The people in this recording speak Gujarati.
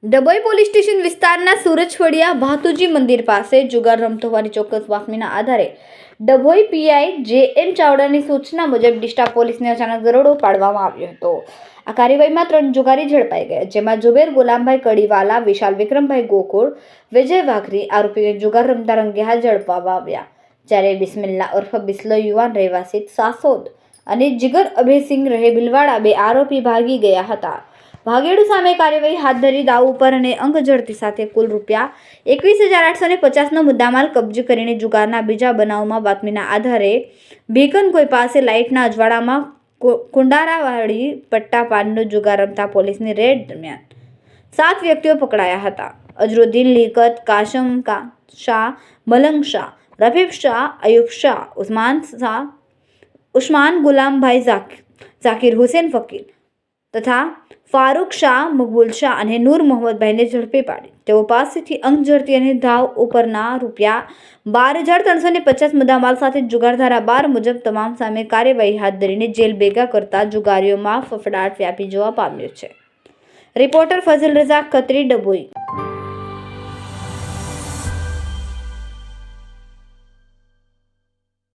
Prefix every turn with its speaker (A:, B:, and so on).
A: ડભોઈ પોલીસ સ્ટેશન વિસ્તારના સુરજફળિયા ભાતુજી મંદિર પાસે જુગાર રમતો હોવાની ચોક્કસ બાતમીના આધારે ડભોઈ પીઆઈ જે.એમ. ચાવડાની સૂચના મુજબ ડિસ્ટા પોલીસને અચાનક દરોડો પાડવામાં આવ્યો હતો। આ કાર્યવાહીમાં 3 જુગારી ઝડપાઈ ગયા, જેમાં જુબેર ગુલામભાઈ કડીવાલા, વિશાલ વિક્રમભાઈ ગોકુળ, વિજય વાઘરી આરોપીઓને જુગાર રમતા રંગે હાથ ઝડપવામાં આવ્યા। જ્યારે બિસ્મિલ્લા ઉર્ફ બિસ્લો યુવાન રહેવાસી સાસોદ અને જીગર અભયસિંહ રહે બિલવાડા 2 આરોપી ભાગી ગયા હતા। ભાગેડુ સામે કાર્યવાહી હાથ ધરી દાવ ઉપર અને અંગ ઝડપી સાથે કુલ ₹21,850નો મુદ્દામાલ કબજે કરીને જુગારના બીજા બનાવમાં બાતમીના આધારે ભીકનગોઈ પાસે લાઇટના અજવાળામાં કુંડારાવાડી પટ્ટા પાનનો જુગાર રમતા પોલીસની રેડ દરમિયાન 7 વ્યક્તિઓ પકડાયા હતા। અઝરુદ્દીન લીકત, કાશમ શાહ, મલંગ શાહ, રફીફ શાહ, અયુબ શાહ, ઉસ્માન ગુલામભાઈ ઝાકીર હુસેન ફકીર તથા ફારૂક શાહ, મકબૂલ શાહ અને નૂર મોહમ્મદભાઈને ઝડપી પાડી તેઓ પાસેથી અંગ ઝડપી અને દાવ ઉપરના ₹12,350 મુદ્દામાલ સાથે જુગાર ધારા 12 મુજબ તમામ સામે કાર્યવાહી હાથ ધરીને જેલ ભેગા કરતા જુગારીઓમાં ફફડાટ વ્યાપી જવા પામ્યો છે। રિપોર્ટર ફઝલ રઝા ખત્રી, ડભોઈ।